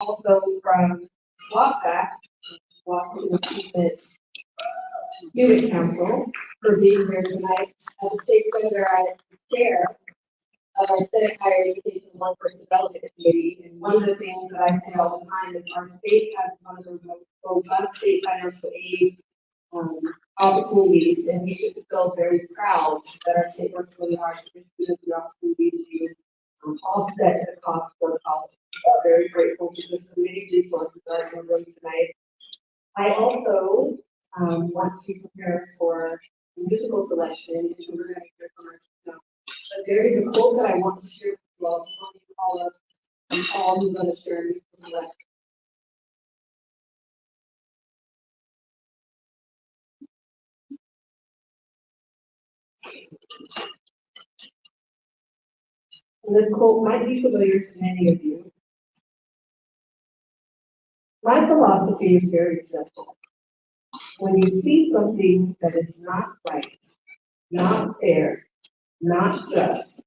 Also from WASAC, Washington Achievement Student Council, for being here tonight. As a state senator, I chair of our Senate Higher Education and Workforce Development Committee. And one of the things that I say all the time is our state has one of the most robust state financial aid um, opportunities, and we should feel very proud that our state works really hard to give students the opportunity to offset the cost for college. So I'm very grateful for this committee resources that are in the room tonight. I also want to prepare us for musical selection, and we're going to hear from our but there is a quote that I want to share with you all. All of all who's going to share a musical selection. And this quote might be familiar to many of you. My philosophy is very simple. When you see something that is not right, not fair, not just,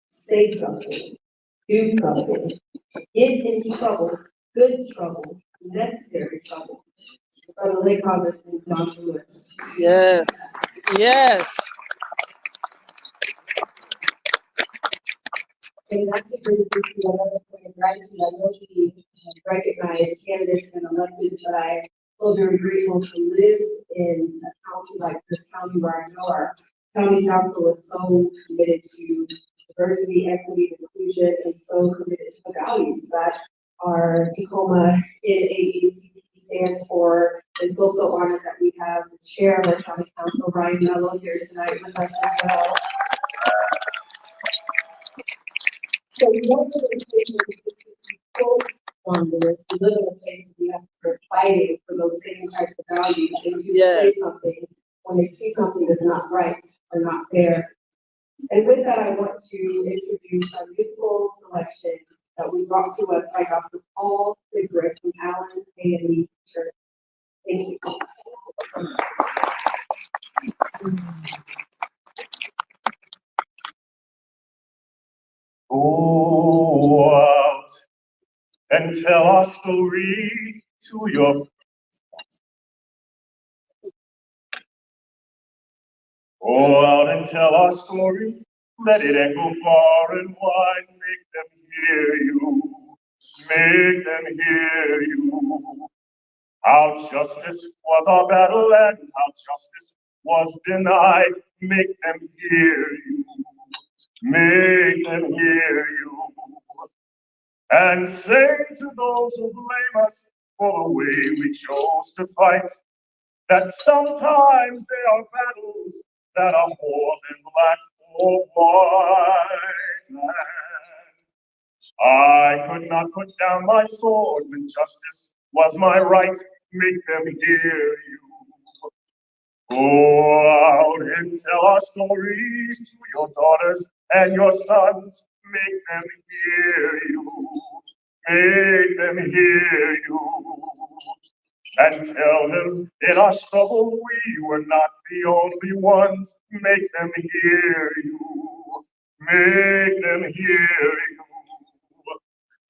say something, do something, get in trouble, good trouble, necessary trouble. From the late Congressman John Lewis. Yes. Yes. And that's the brings me to another point of gratitude. I know we recognize candidates and electeds, but I feel very grateful to live in a county like this county where I know our county council is so committed to diversity, equity, and inclusion, and so committed to the values that our Tacoma NAACP stands for. And feel so honored that we have the chair of our county council, Ryan Mello, here tonight with us as well. So we don't live in a place where we focus on this. We live in a place where we have to fighting for those same types of values. And you say something when they see something that's not right or not fair. And with that, I want to introduce our musical selection that we brought to us by Dr. Paul Sigrid from Allen A&E Church. Thank you. Go out and tell our story to your Go out and tell our story, let it echo far and wide, make them hear you, make them hear you. How justice was our battle and how justice was denied, make them hear you, make them hear you. And say to those who blame us for the way we chose to fight, that sometimes there are battles that are more than black or white. And I could not put down my sword when justice was my right, make them hear you. Go out and tell our stories to your daughters and your sons, make them hear you, make them hear you. And tell them in our struggle we were not the only ones, make them hear you, make them hear you.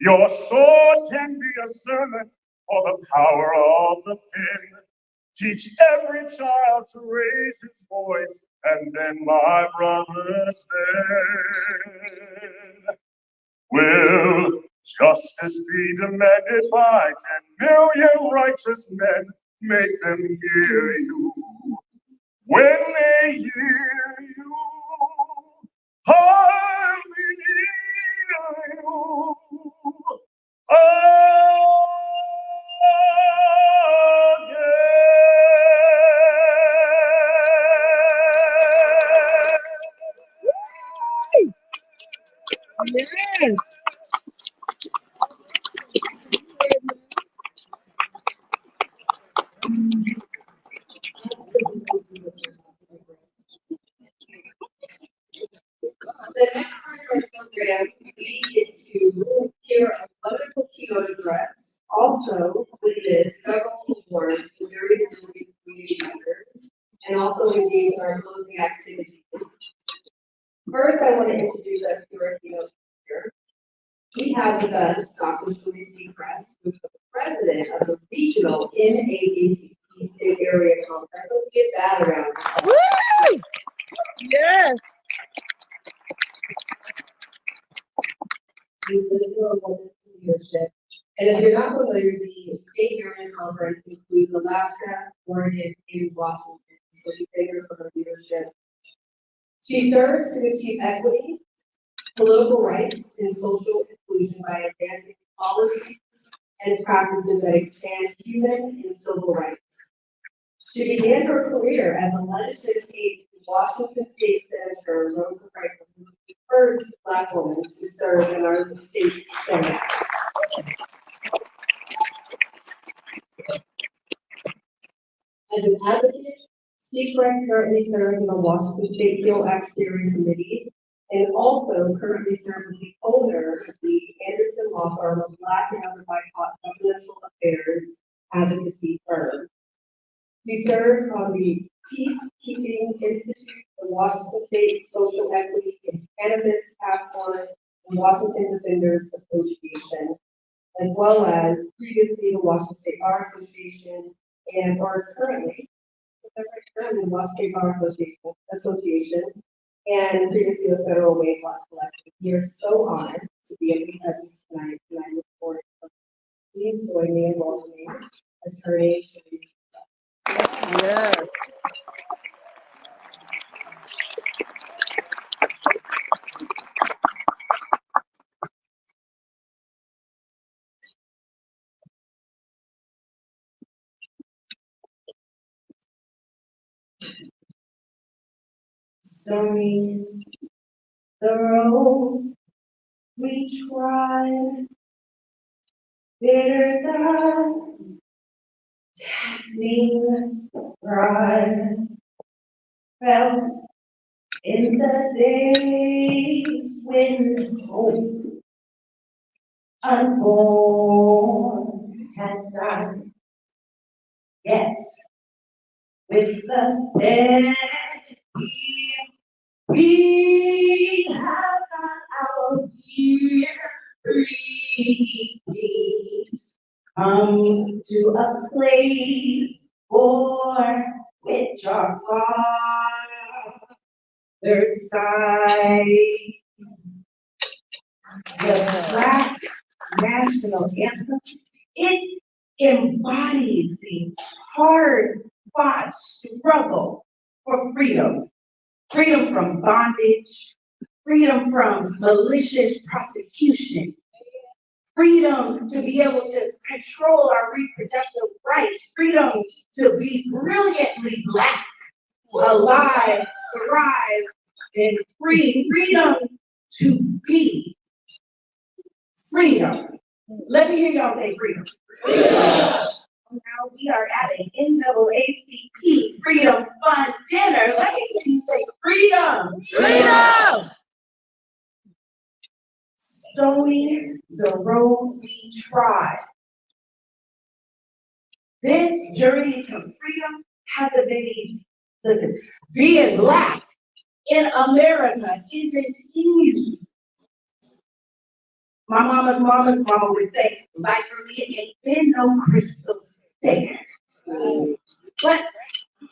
Your sword can be a sermon for the power of the pen. Teach every child to raise his voice, and then, my brothers, then will justice be demanded by 10 million righteous men, make them hear you. When they hear you, hardly hear you. Yes. The next part of our program, we get to hear a wonderful keynote address. Also, with this, several awards to various community members, and also engage in our closing activities. First, I want to introduce us to our keynote speaker. We have with us Dr. Shirley Crest, who's the president of the regional NAACP State Area Conference. Let's give that around. Woo! Yes. Leadership. And if you're not familiar, the State Area Conference includes Alaska, Oregon, and Washington. So we thank her for her leadership. She serves to achieve equity, political rights, and social inclusion by advancing policies and practices that expand human and civil rights. She began her career as a legislative aide to Washington State Senator Rosa Franklin, who was the first Black woman to serve in our state Senate. As an advocate, Seacrest currently serves on the Washington State Fuel Act Steering Committee and also currently serves as the owner of the Anderson Law Firm of Black and other BIPOC Presidential Affairs advocacy firm. He serves on the Peacekeeping Institute, the Washington State Social Equity and Cannabis Task Force, and Washington Defenders Association, as well as previously the Washington State Bar Association or currently the Washington State Bar Association, and previously the Federal Wage Law Collective. We are so honored to be able to present tonight, and I look forward to it. Please join me in welcoming Attorney Shirley. Yes. Stormy the road we tried, bitter the tasting pride, felt in the days when hope unborn had died. Yet with the steady we have got our dear peace. Come to a place for which our Father's side. The Black National Anthem, it embodies the hard-fought struggle for freedom. Freedom from bondage, freedom from malicious prosecution, freedom to be able to control our reproductive rights, freedom to be brilliantly Black, alive, thrive, and free, freedom to be. Freedom. Let me hear y'all say freedom. Freedom. Now we are at an NAACP Freedom Fund dinner. Let me hear you say freedom. Freedom. Stony the road we trod. This journey to freedom hasn't been easy. Listen, being Black in America isn't easy. My mama's mama would say, like for me, it ain't been no crystal stair. But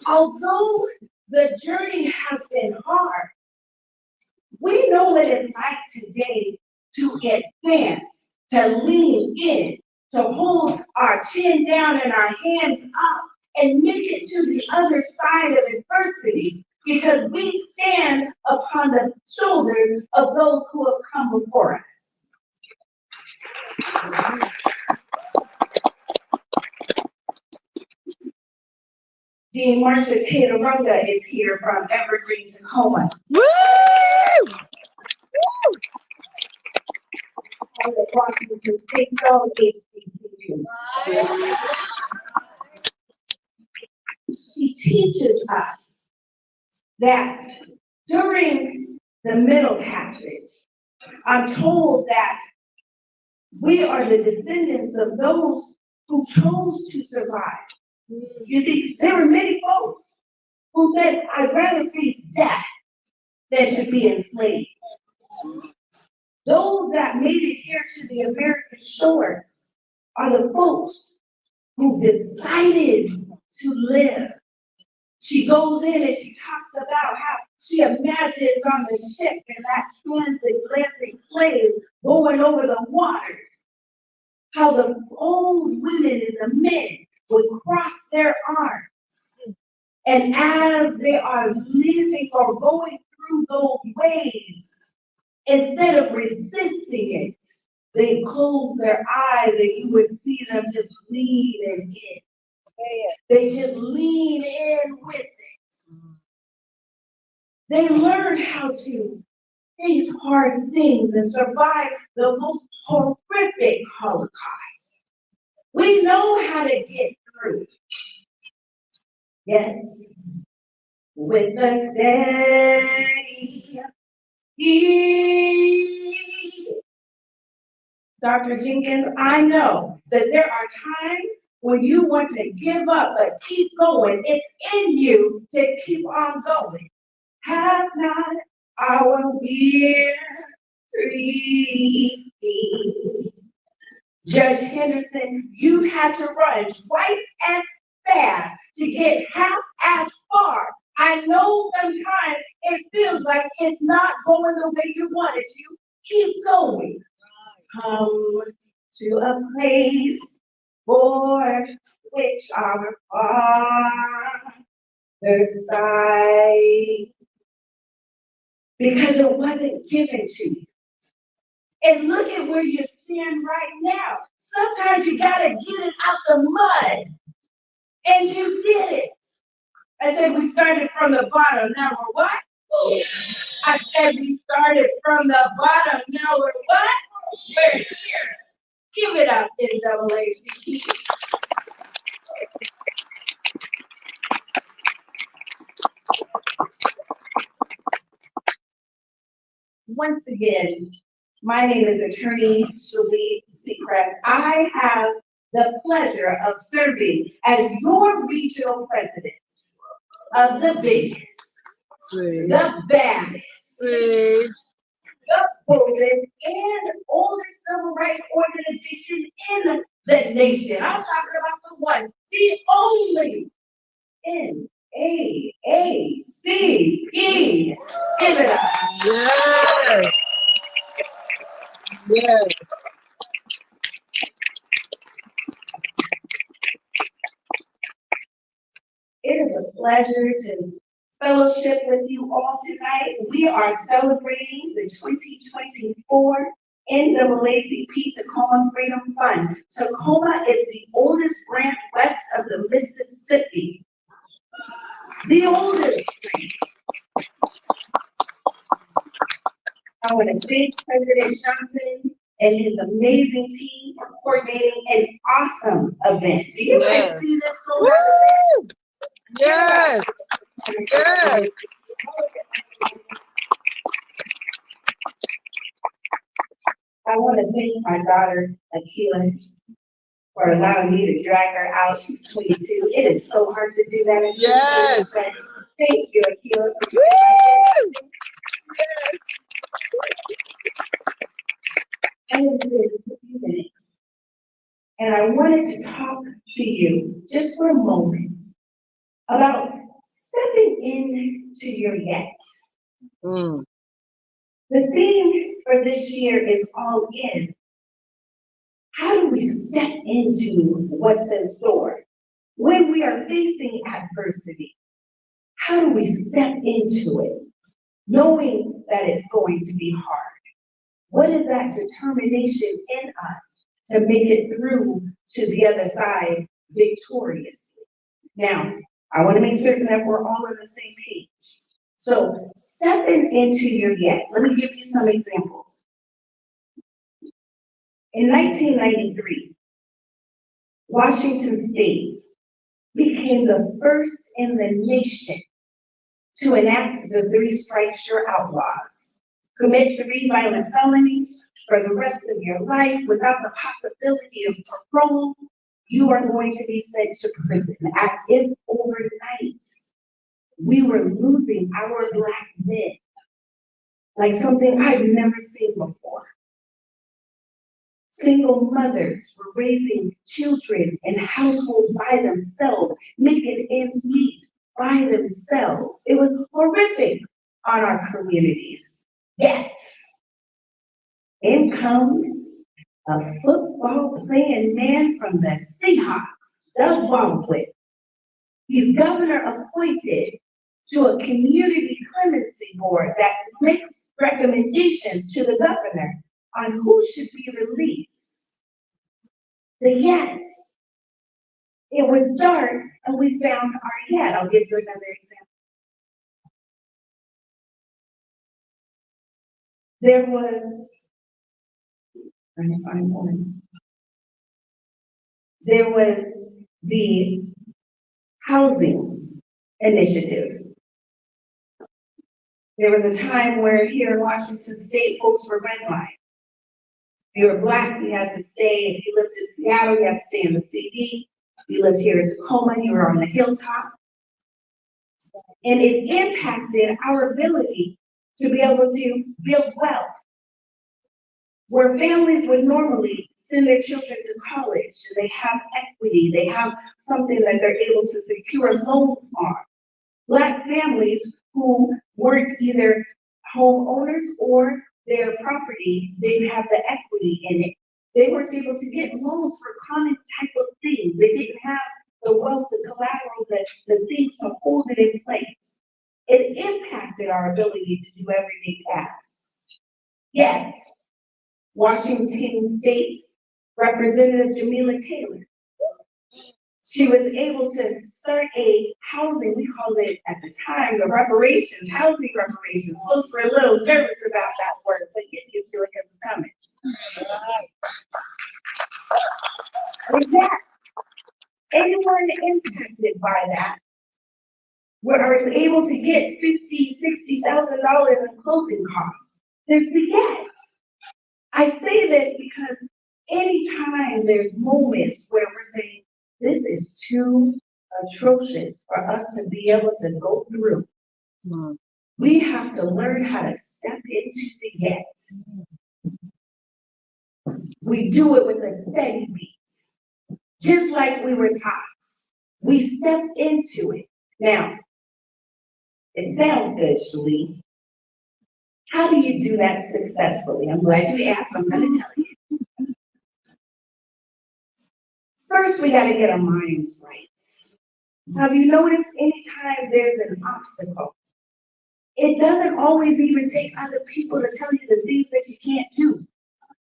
although the journey has been hard, we know what it's like today to advance, to lean in, to hold our chin down and our hands up and make it to the other side of adversity, because we stand upon the shoulders of those who have come before us. Dean Marcia Taylor-Runga is here from Evergreen, Tacoma. Woo! And the Washington State Zone HBCU. She teaches us that during the Middle Passage, I'm told that we are the descendants of those who chose to survive. You see, there were many folks who said, I'd rather face death than to be enslaved. Those that made it here to the American shores are the folks who decided to live. She goes in and she talks about how she imagines on the ship and that transatlantic slave going over the waters, how the old women and the men would cross their arms. And as they are living or going through those waves, instead of resisting it, they close their eyes and you would see them just lean in. They just lean in with it. They learn how to face hard things and survive the most horrific Holocaust. We know how to get through. Yet, with a steady Dr. Jenkins, I know that there are times when you want to give up, but keep going. It's in you to keep on going. Have not our weary feet. Judge Henderson, you had to run twice as fast to get half as far. I know sometimes it feels like it's not going the way you want it to. Keep going. Come to a place for which our Father side, because it wasn't given to you. And look at where you stand right now. Sometimes you gotta get it out the mud, and you did it. I said we started from the bottom. Now we're what? I said we started from the bottom. Now we're what? We're here. Give it up, NAACP. Once again, my name is Attorney Shalee Seacrest. I have the pleasure of serving as your regional president of the biggest, the baddest, the boldest, and oldest civil rights organization in the nation. I'm talking about the one, the only NAACP. Give it up. Yes. Yes. It is a pleasure to fellowship with you all tonight. We are celebrating the 2024 NAACP Tacoma Freedom Fund. Tacoma is the oldest branch west of the Mississippi. The oldest. I want to thank President Johnson and his amazing team for coordinating an awesome event. Do you guys see this little event? Yes. Yes. I want to thank my daughter, Akila, for allowing me to drag her out. She's 22. It is so hard to do that. Yes. Thank you, Akila. I was here just a few minutes, and I wanted to talk to you just for a moment about stepping into your yet. Mm. The theme for this year is all in. How do we step into what's in store? When we are facing adversity, how do we step into it, knowing that it's going to be hard? What is that determination in us to make it through to the other side victoriously? Now, I want to make certain that we're all on the same page. So stepping into your yet, let me give you some examples. In 1993, Washington State became the first in the nation to enact the 3 strikes you're outlaws. Commit 3 violent felonies for the rest of your life without the possibility of parole, you are going to be sent to prison. As if overnight, we were losing our Black men like something I've never seen before. Single mothers were raising children in households by themselves, making ends meet by themselves. It was horrific on our communities. Yet, in comes a football playing man from the Seahawks, Doug Banquet. He's governor appointed to a community clemency board that makes recommendations to the governor on who should be released. Yet, it was dark and we found our yet. I'll give you another example. There was, let me find one. There was the housing initiative. There was a time where here in Washington State, folks were redlined. If you were Black, you had to stay. If you lived in Seattle, you had to stay in the CD. If you lived here in Tacoma, you were on the hilltop. And it impacted our ability to be able to build wealth. Where families would normally send their children to college, and they have equity, they have something that they're able to secure loans on. Black families who weren't either homeowners or their property didn't have the equity in it. They weren't able to get loans for common type of things. They didn't have the wealth, the collateral, the things to hold it in place. It impacted our ability to do everyday tasks. Yes, Washington State's Representative Jamila Taylor, she was able to start a housing, we called it at the time, the reparations, housing reparations. Folks were a little nervous about that word, but get used to it because it's coming. With that, anyone impacted by that, where I was able to get $50,000, $60,000 in closing costs, there's the yet. I say this because anytime there's moments where we're saying, this is too atrocious for us to be able to go through, we have to learn how to step into the yet. We do it with a steady beat, just like we were taught. We step into it. Now, it sounds good, Shalee. How do you do that successfully? I'm glad you asked, I'm gonna tell you. First, we gotta get our minds right. Have you noticed anytime there's an obstacle, it doesn't always even take other people to tell you the things that you can't do.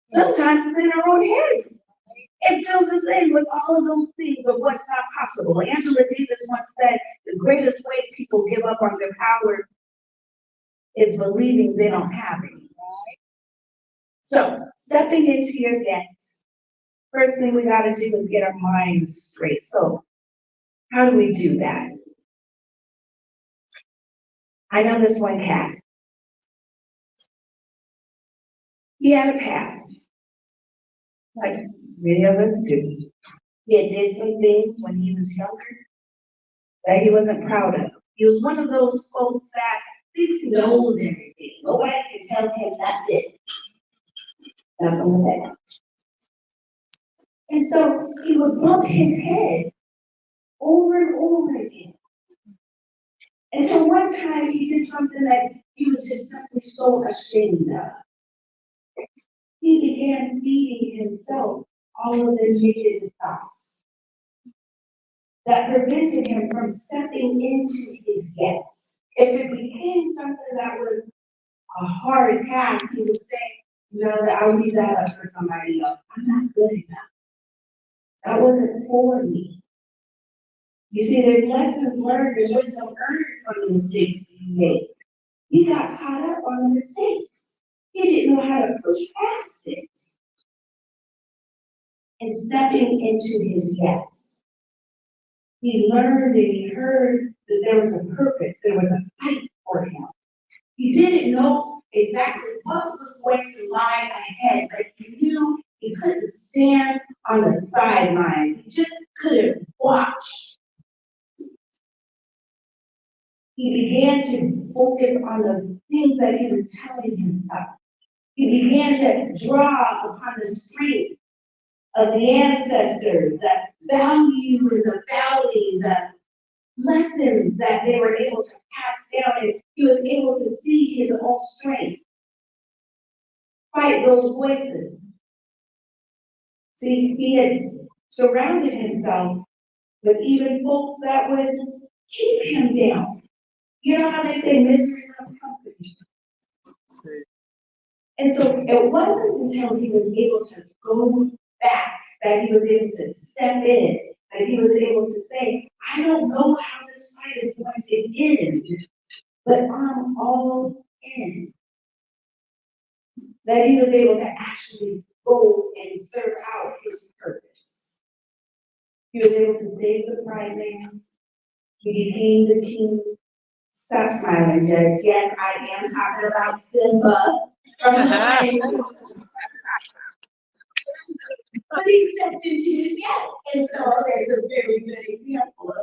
Sometimes it's in our own heads. It fills us in with all of those things of what's not possible. Angela Davis once said, the greatest way people give up on their power is believing they don't have any. So, stepping into your gets, first thing we gotta do is get our minds straight. So, how do we do that? I know this one cat. He had a past, like many of us do. He did some things when he was younger that he wasn't proud of. He was one of those folks that thinks he knows everything. Nobody can tell him nothing. Nothing like that. And so he would bump his head over and over again. Until one time he did something that he was just simply so ashamed of. He began feeding himself all of the negative thoughts that prevented him from stepping into his gifts. If it became something that was a hard task, he would say, no, I'll leave that up for somebody else. I'm not good enough. That wasn't for me. You see, there's lessons learned and wisdom earned from the mistakes he made. He got caught up on the mistakes. He didn't know how to push past it. And stepping into his yes, he learned and he heard that there was a purpose, there was a fight for him. He didn't know exactly what was going to lie ahead, but he knew he couldn't stand on the sidelines. He just couldn't watch. He began to focus on the things that he was telling himself. He began to draw upon the strength of the ancestors, the value and the value, the lessons that they were able to pass down, and he was able to see his own strength, fight those voices. See, he had surrounded himself with even folks that would keep him down. You know how they say misery loves company? And so it wasn't until he was able to go back that he was able to step in, that he was able to say, I don't know how this fight is going to end, but I'm all in. That he was able to actually go and serve out his purpose. He was able to save the pride lands. He became the king. Stop smiling, Judge. Yes, I am talking about Simba from the Lion King. But he stepped into his yes. And so there's a very good example of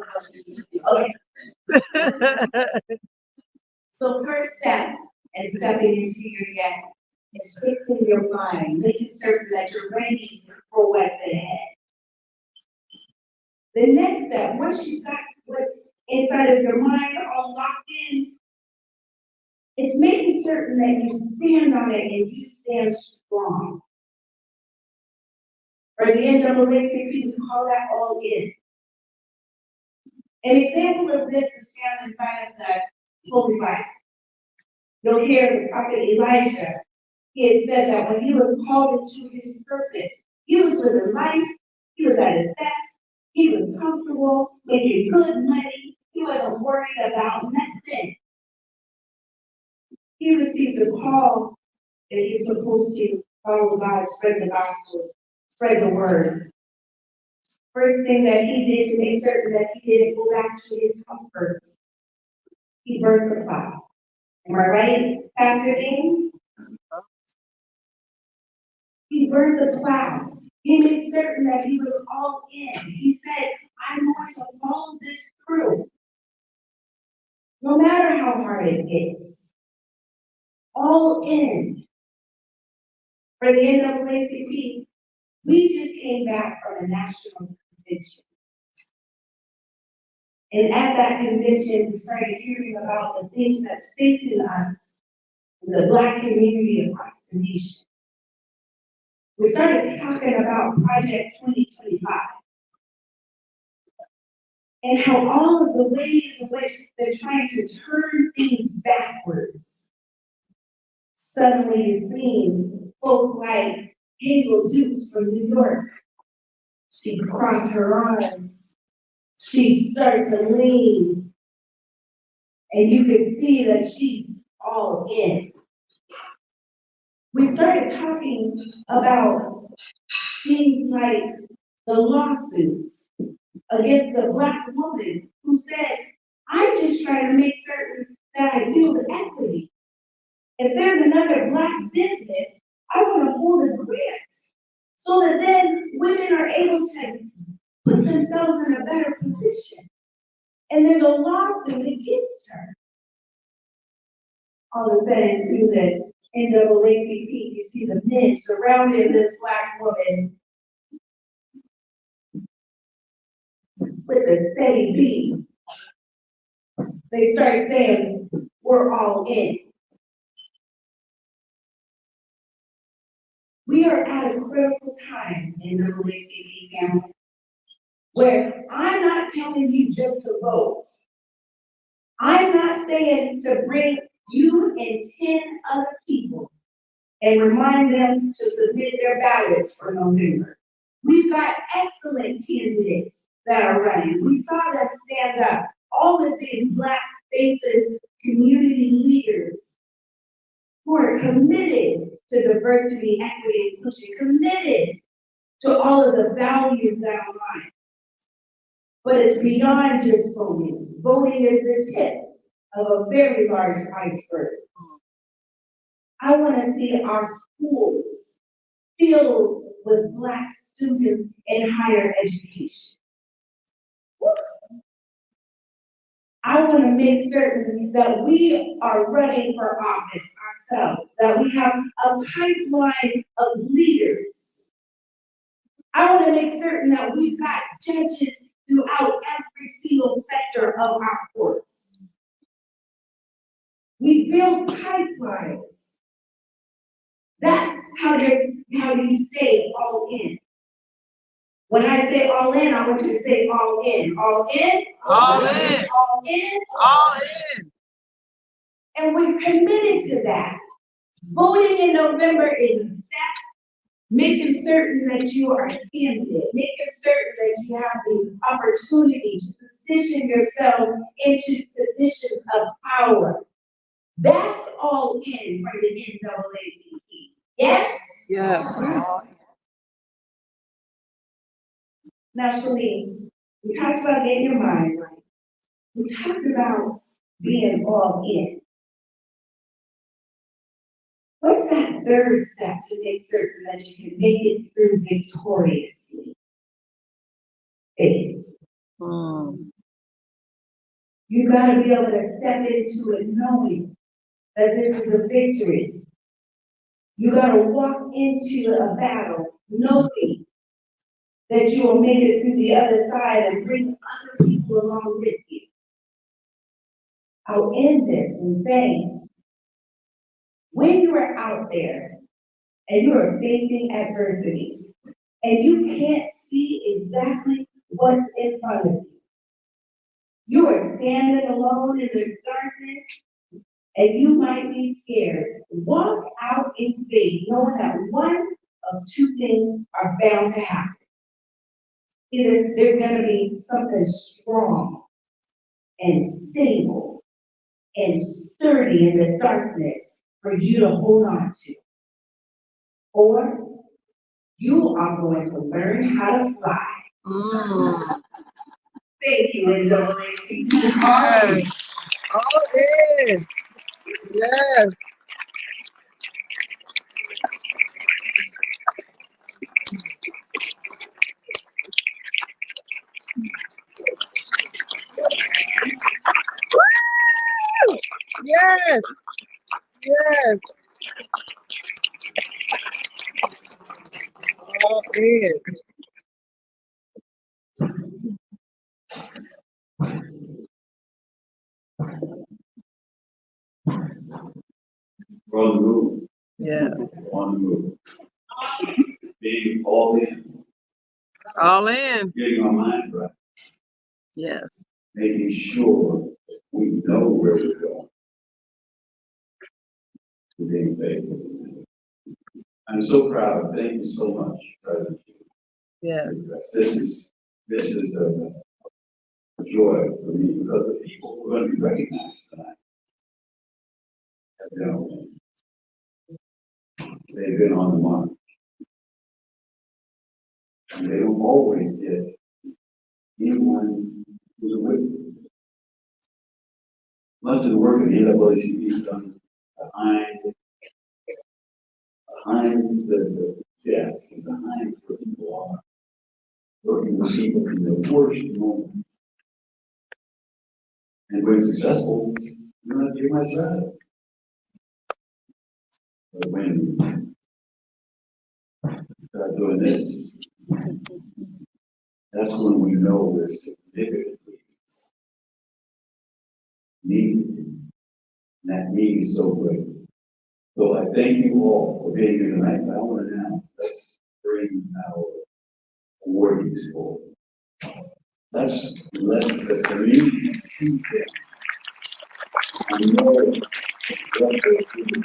okay. So first step in stepping into your yes is fixing your mind, making certain that you're ready for what's ahead. The next step, once you've got what's inside of your mind all locked in, it's making certain that you stand on it and you stand strong. Or the NAACP, we call that all in. An example of this is found inside of the Holy Bible. You'll hear the prophet Elijah. He had said that when he was called into his purpose, he was living life, he was at his best, he was comfortable, making good money, he wasn't worried about nothing. He received a call that he's supposed to follow God, spread the gospel, spread the word. First thing that he did to make certain that he didn't go back to his comfort, he burned the cloud. Am I right, Pastor Dean? He burned the cloud. He made certain that he was all in. He said, I'm going to follow this through. No matter how hard it gets. All in. For the NAACP, we just came back from a national convention. And at that convention, we started hearing about the things that's facing us in the Black community across the nation. We started talking about Project 2025 and how all of the ways in which they're trying to turn things backwards. Suddenly you see folks like Hazel Dukes from New York. She crossed her arms. She started to lean. And you could see that she's all in. We started talking about things like the lawsuits against the Black woman who said, I'm just trying to make certain that I build equity. If there's another Black business, I want to hold a grant so that then women are able to put themselves in a better position. And there's a lawsuit against her. All of a sudden, through the NAACP, you see the men surrounding this Black woman with the steady beat. They started saying, we're all in. We are at a critical time in the NAACP family where I'm not telling you just to vote. I'm not saying to bring you and 10 other people and remind them to submit their ballots for November. We've got excellent candidates that are running. We saw them stand up. All of these Black faces, community leaders who are committed to diversity, equity, inclusion, committed to all of the values that align. But it's beyond just voting. Voting is the tip of a very large iceberg. I want to see our schools filled with Black students in higher education. I want to make certain that we are running for office ourselves, that we have a pipeline of leaders. I want to make certain that we've got judges throughout every single sector of our courts. We build pipelines. That's how you say all in. When I say all in, I want you to say all in. All in. All in. All in. All in. And we're committed to that. Voting in November is a step. Making certain that you are a candidate, making certain that you have the opportunity to position yourselves into positions of power. That's all in for the NAACP. Yes? Yes. Now, Shalene, we talked about getting your mind right. We talked about being all in. What's that third step to make certain that you can make it through victoriously? Faith. You gotta be able to step into it knowing that this is a victory. You gotta walk into a battle knowing that you will make it through the other side and bring other people along with you. I'll end this in saying, when you are out there and you are facing adversity and you can't see exactly what's in front of you, you are standing alone in the darkness and you might be scared. Walk out in faith, knowing that one of two things are bound to happen. Either there's going to be something strong and stable and sturdy in the darkness for you to hold on to, or you are going to learn how to fly. Thank you, NAACP. Yes. All in. Yes. Woo! Yes. Yes. All in. On the move, Yeah. on the move. Being all in, All in. getting our mind right, Yes. making sure we know where we're going. We're being faithful. I'm so proud. Thank you so much, President. Yes. This is a joy for me because the people who are going to be recognized tonight have been, they've been on the mark. And they don't always get anyone who's a witness. Much of the work of the NAACP is done behind the desk and behind where people are, working with people in the worst moments. And when successful, you're not doing my job. But when you start doing this, that's when we know we're significantly needed. And that need is so great. So I thank you all for being here tonight. I want to now, let's bring our awardees forward. Let's let the community see them. I know what they're doing.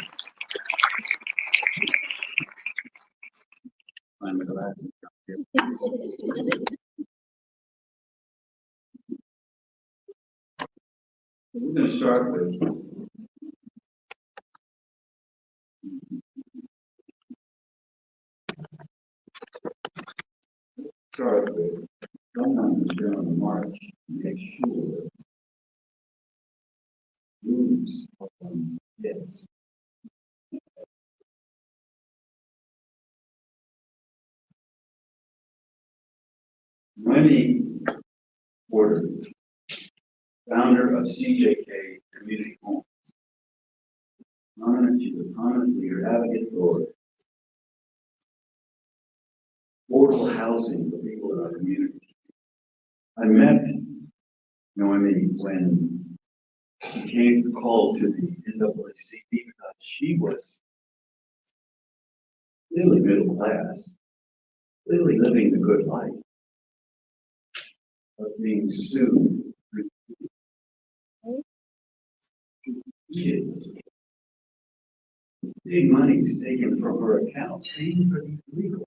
I'm glad to come here. We're going to start with someone who's been on the march to make sure moves on kids. Wendy Porter, founder of CJK Community Homes. She was prominent leader, advocate for affordable housing for people in our community. I met Noemi when she came called to the NAACP because she was clearly middle class, clearly living the good life, but being sued. Kids. Big money's taken from her account, paying for these legal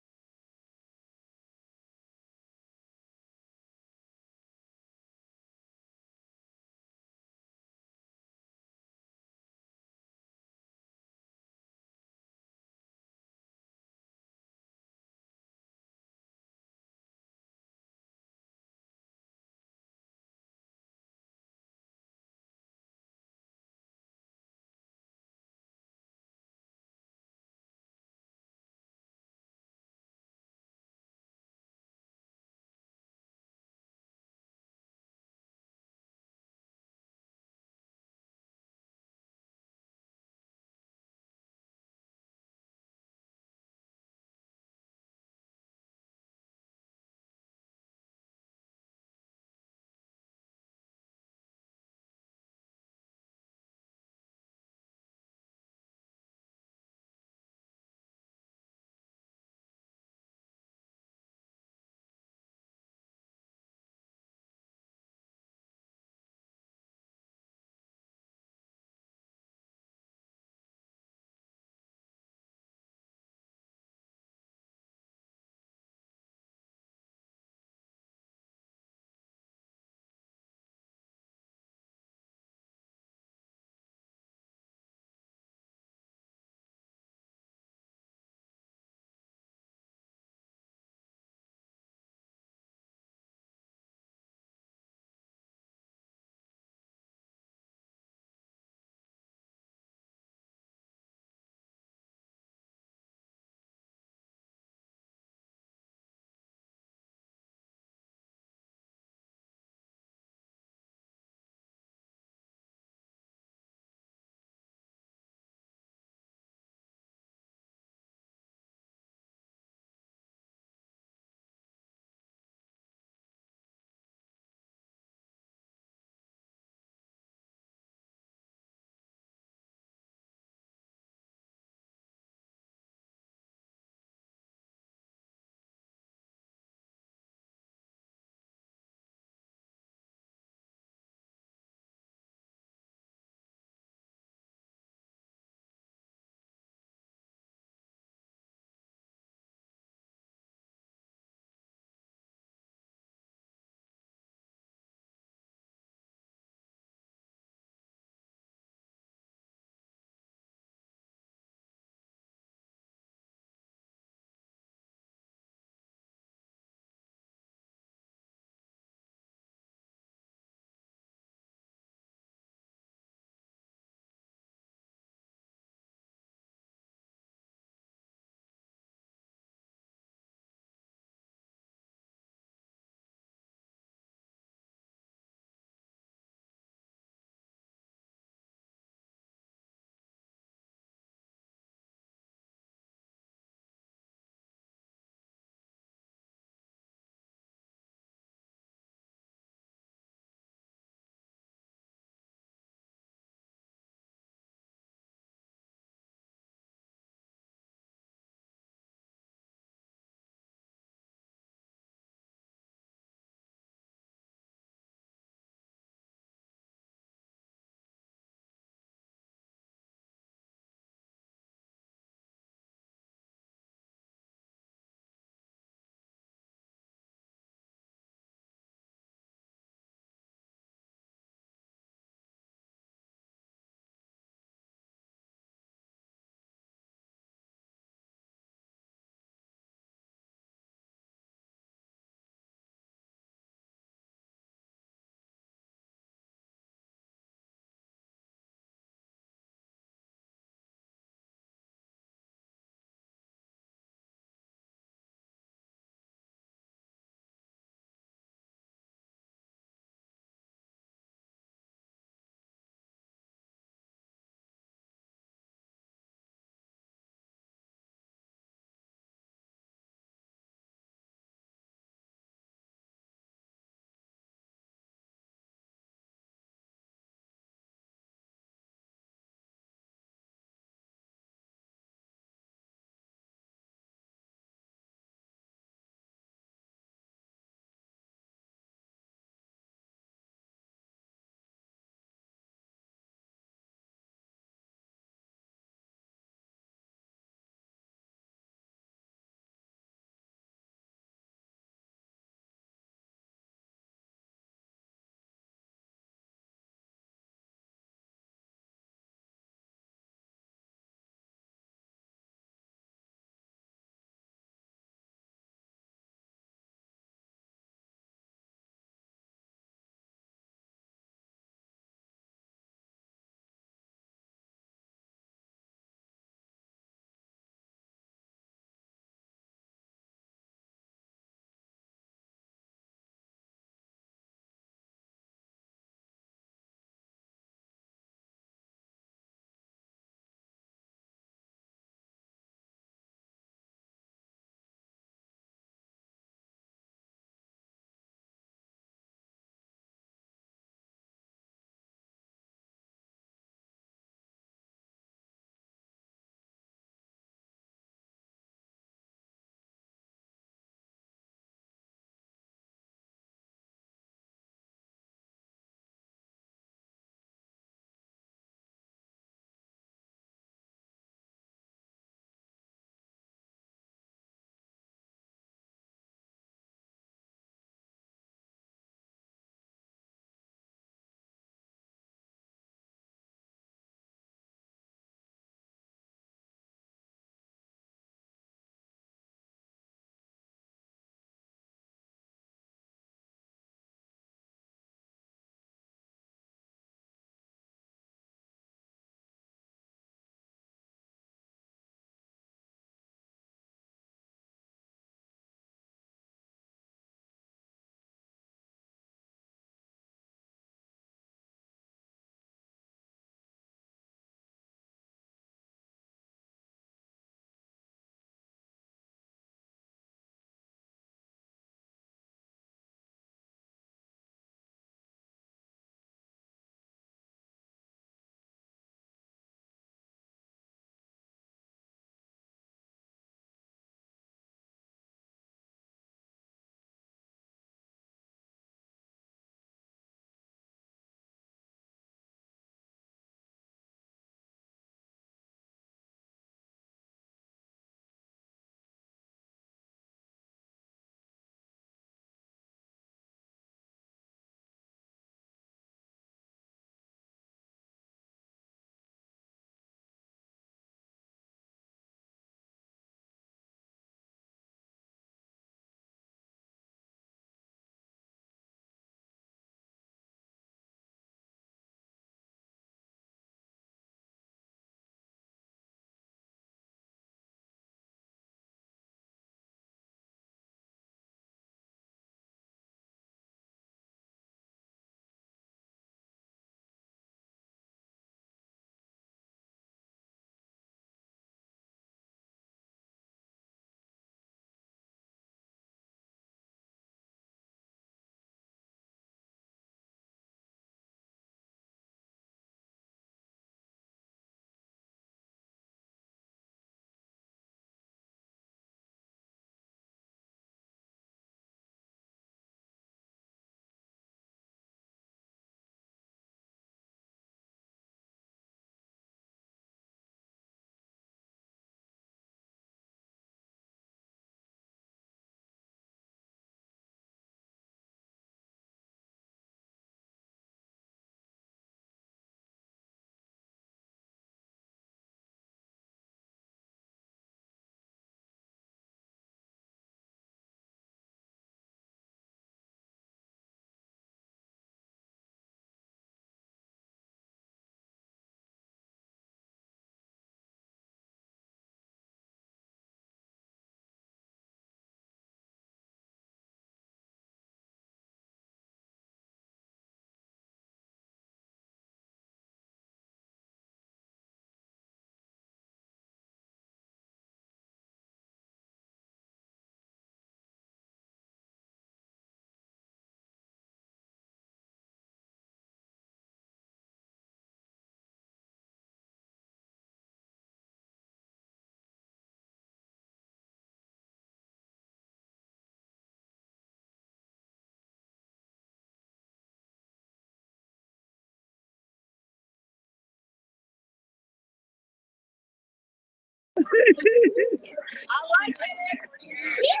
like it.